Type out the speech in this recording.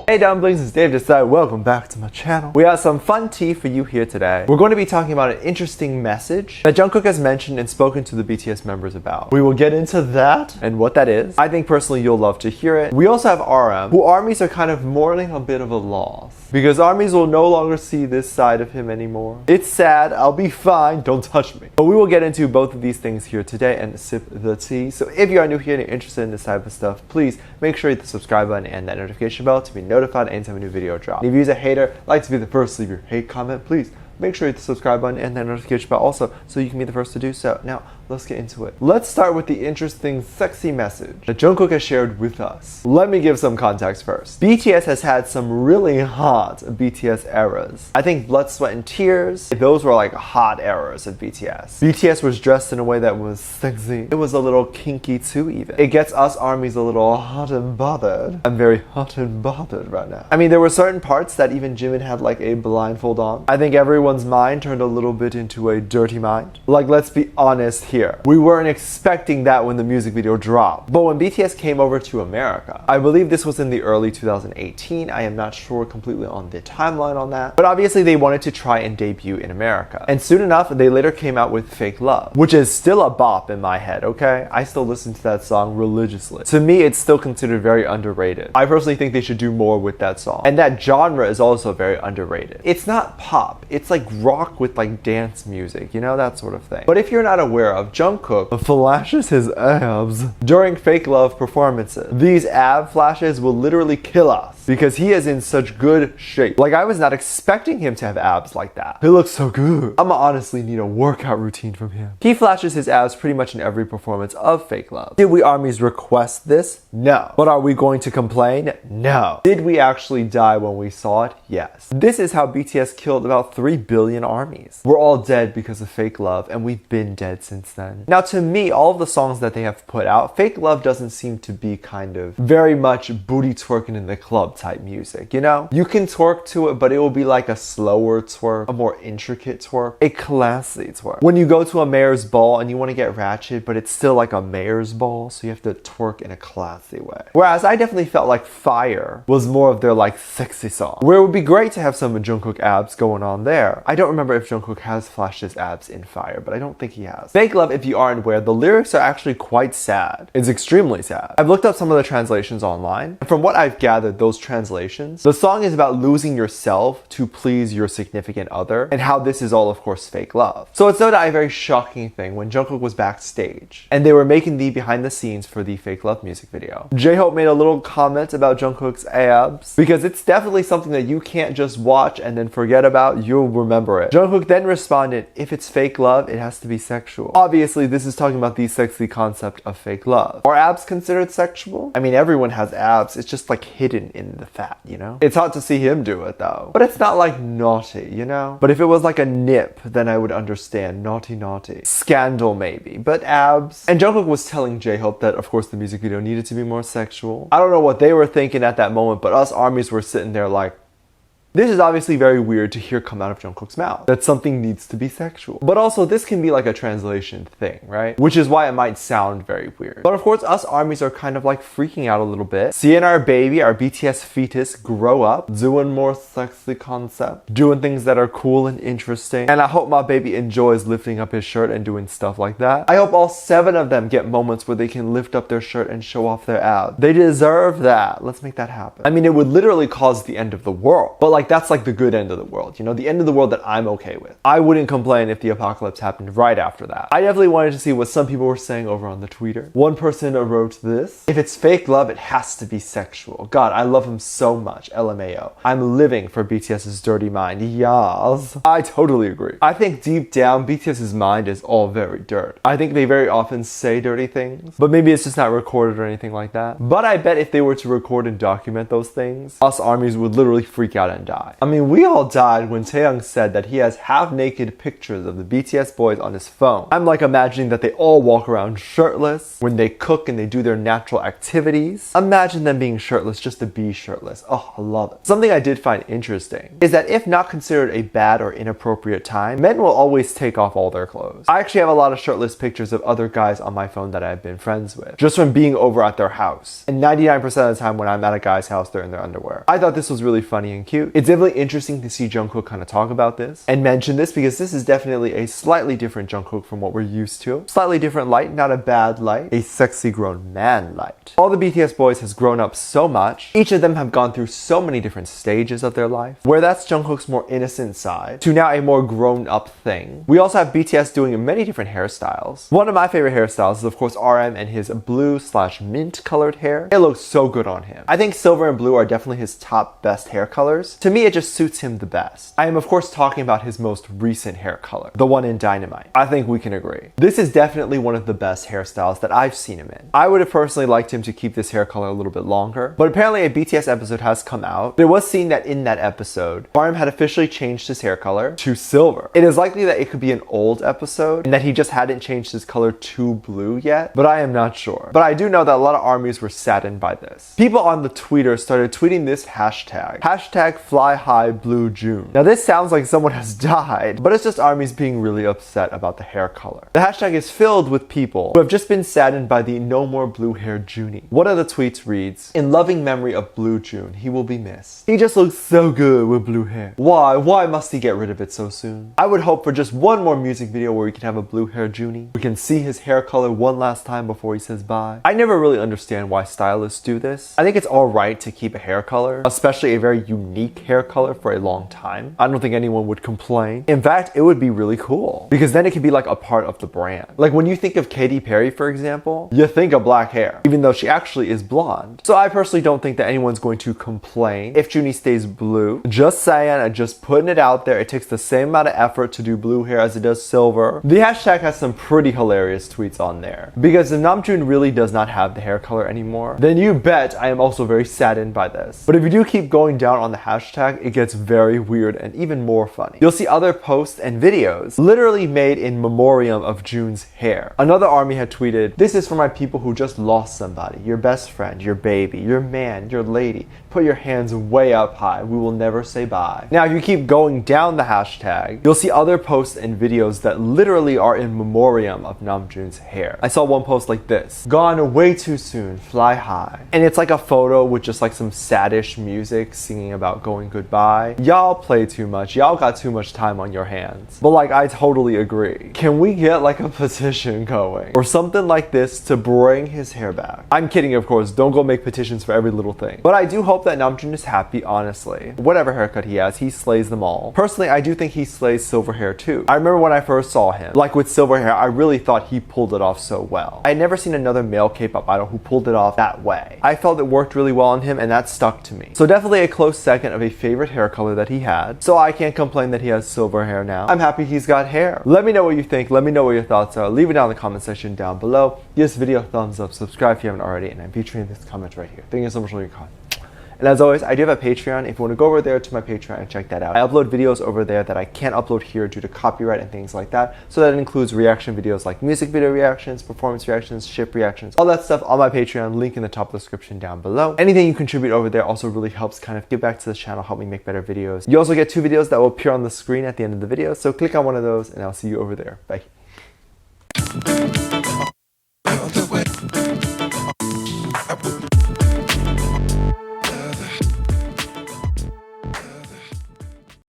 Hey dumplings, it's Dave Desai. Welcome back to my channel. We have some fun tea for you here today. We're going to be talking about an interesting message that Jungkook has mentioned and spoken to the BTS members about. We will get into that and what that is. I think personally you'll love to hear it. We also have RM, who armies are kind of mourning a bit of a loss because armies will no longer see this side of him anymore. It's sad, I'll be fine, don't touch me. But we will get into both of these things here today and sip the tea. So if you are new here and you're interested in this type of stuff, please make sure you hit the subscribe button and that notification bell to be notified anytime a new video drops. If you're a hater, like to be the first to leave your hate comment, please make sure you hit the subscribe button and that notification bell also so you can be the first to do so. Now, let's get into it. Let's start with the interesting, sexy message that Jungkook has shared with us. Let me give some context first. BTS has had some really hot BTS eras. I think Blood, Sweat, and Tears, those were like hot eras of BTS. BTS was dressed in a way that was sexy. It was a little kinky too even. It gets us armies a little hot and bothered. I'm very hot and bothered right now. I mean, there were certain parts that even Jimin had like a blindfold on. I think everyone's mind turned a little bit into a dirty mind. Like, let's be honest here. We weren't expecting that when the music video dropped. But when BTS came over to America, I believe this was in the early 2018. I am not sure completely on the timeline on that. But obviously they wanted to try and debut in America. And soon enough, they later came out with Fake Love, which is still a bop in my head, okay? I still listen to that song religiously. To me, it's still considered very underrated. I personally think they should do more with that song. And that genre is also very underrated. It's not pop. It's like rock with like dance music, you know, that sort of thing. But if you're not aware of, Jungkook flashes his abs during Fake Love performances. These ab flashes will literally kill us because he is in such good shape. Like, I was not expecting him to have abs like that. He looks so good. I'ma honestly need a workout routine from him. He flashes his abs pretty much in every performance of Fake Love. Did we armies request this? No. But are we going to complain? No. Did we actually die when we saw it? Yes. This is how BTS killed about 3 billion armies. We're all dead because of Fake Love, and we've been dead since then. Now, to me, all of the songs that they have put out, Fake Love doesn't seem to be kind of very much booty twerking in the club type music, you know? You can twerk to it, but it will be like a slower twerk, a more intricate twerk, a classy twerk. When you go to a mayor's ball and you want to get ratchet, but it's still like a mayor's ball, so you have to twerk in a classy way. Whereas I definitely felt like Fire was more of their like sexy song, where it would be great to have some Jungkook abs going on there. I don't remember if Jungkook has flashed his abs in Fire, but I don't think he has. Fake Love, if you aren't aware, the lyrics are actually quite sad. It's extremely sad. I've looked up some of the translations online, and from what I've gathered, those translations, the song is about losing yourself to please your significant other, and how this is all, of course, fake love. So it's no doubt a very shocking thing when Jungkook was backstage, and they were making the behind the scenes for the Fake Love music video. J-Hope made a little comment about Jungkook's abs, because it's definitely something that you can't just watch and then forget about, you'll remember it. Jungkook then responded, if it's fake love, it has to be sexual. Obviously, this is talking about the sexy concept of fake love. Are abs considered sexual? I mean, everyone has abs. It's just like hidden in the fat, you know? It's hard to see him do it though. But it's not like naughty, you know? But if it was like a nip, then I would understand. Naughty, naughty. Scandal maybe, but abs. And Jungkook was telling J-Hope that, of course, the music video needed to be more sexual. I don't know what they were thinking at that moment, but us armies were sitting there like, this is obviously very weird to hear come out of Jungkook's mouth, that something needs to be sexual. But also, this can be like a translation thing, right? Which is why it might sound very weird. But of course, us armies are kind of like freaking out a little bit, seeing our baby, our BTS fetus, grow up, doing more sexy concept, doing things that are cool and interesting. And I hope my baby enjoys lifting up his shirt and doing stuff like that. I hope all 7 of them get moments where they can lift up their shirt and show off their abs. They deserve that. Let's make that happen. I mean, it would literally cause the end of the world. But like, that's like the good end of the world, you know, the end of the world that I'm okay with. I wouldn't complain if the apocalypse happened right after that. I definitely wanted to see what some people were saying over on the Twitter. One person wrote this: if it's fake love, it has to be sexual. God, I love him so much, LMAO. I'm living for BTS's dirty mind. Yes, I totally agree. I think deep down, BTS's mind is all very dirt. I think they very often say dirty things, but maybe it's just not recorded or anything like that. But I bet if they were to record and document those things, us armies would literally freak out and die. I mean, we all died when Taeyang said that he has half-naked pictures of the BTS boys on his phone. I'm like imagining that they all walk around shirtless when they cook and they do their natural activities. Imagine them being shirtless just to be shirtless. Oh, I love it. Something I did find interesting is that if not considered a bad or inappropriate time, men will always take off all their clothes. I actually have a lot of shirtless pictures of other guys on my phone that I've been friends with, just from being over at their house. And 99% of the time when I'm at a guy's house, they're in their underwear. I thought this was really funny and cute. It's definitely interesting to see Jungkook kind of talk about this and mention this, because this is definitely a slightly different Jungkook from what we're used to. Slightly different light, not a bad light, a sexy grown man light. All the BTS boys has grown up so much. Each of them have gone through so many different stages of their life, where that's Jungkook's more innocent side to now a more grown up thing. We also have BTS doing many different hairstyles. One of my favorite hairstyles is of course RM and his blue/mint colored hair. It looks so good on him. I think silver and blue are definitely his top best hair colors. To me, it just suits him the best. I am of course talking about his most recent hair color, the one in Dynamite. I think we can agree. This is definitely one of the best hairstyles that I've seen him in. I would have personally liked him to keep this hair color a little bit longer, but apparently a BTS episode has come out. There was seen that in that episode, RM had officially changed his hair color to silver. It is likely that it could be an old episode and that he just hadn't changed his color to blue yet, but I am not sure. But I do know that a lot of armies were saddened by this. People on the Twitter started tweeting this hashtag #FlyHighBlueJune. Now this sounds like someone has died, but it's just armies being really upset about the hair color. The hashtag is filled with people who have just been saddened by the no more blue hair Junie. One of the tweets reads, "In loving memory of Blue June, he will be missed. He just looks so good with blue hair. Why must he get rid of it so soon?" I would hope for just one more music video where we can have a blue hair Junie. We can see his hair color one last time before he says bye. I never really understand why stylists do this. I think it's alright to keep a hair color, especially a very unique hair color, for a long time. I don't think anyone would complain. In fact, it would be really cool because then it could be like a part of the brand. Like when you think of Katy Perry, for example, you think of black hair, even though she actually is blonde. So I personally don't think that anyone's going to complain if Junie stays blue. Just saying, and just putting it out there, it takes the same amount of effort to do blue hair as it does silver. The hashtag has some pretty hilarious tweets on there, because if Namjoon really does not have the hair color anymore, then you bet I am also very saddened by this. But if you do keep going down on the hashtag, it gets very weird and even more funny. You'll see other posts and videos literally made in memoriam of June's hair. Another army had tweeted, "This is for my people who just lost somebody, your best friend, your baby, your man, your lady. Put your hands way up high. We will never say bye." Now, if you keep going down the hashtag, you'll see other posts and videos that literally are in memoriam of Namjoon's hair. I saw one post like this: "Gone way too soon, fly high." And it's like a photo with just like some saddish music singing about going goodbye. Y'all play too much. Y'all got too much time on your hands. But like, I totally agree. Can we get like a petition going or something like this to bring his hair back? I'm kidding, of course. Don't go make petitions for every little thing. But I do hope that Namjoon is happy, honestly. Whatever haircut he has, he slays them all. Personally, I do think he slays silver hair too. I remember when I first saw him, like with silver hair, I really thought he pulled it off so well. I had never seen another male K-pop idol who pulled it off that way. I felt it worked really well on him, and that stuck to me. So definitely a close second of a favorite hair color that he had. So I can't complain that he has silver hair now. I'm happy he's got hair. Let me know what you think. Let me know what your thoughts are. Leave it down in the comment section down below. Give this video a thumbs up, subscribe if you haven't already, and I'm featuring this comment right here. Thank you so much for your comment. And as always, I do have a Patreon. If you want to go over there to my Patreon and check that out, I upload videos over there that I can't upload here due to copyright and things like that. So that includes reaction videos like music video reactions, performance reactions, ship reactions, all that stuff on my Patreon. Link in the top of the description down below. Anything you contribute over there also really helps kind of give back to the channel, help me make better videos. You also get 2 videos that will appear on the screen at the end of the video. So click on one of those and I'll see you over there. Bye.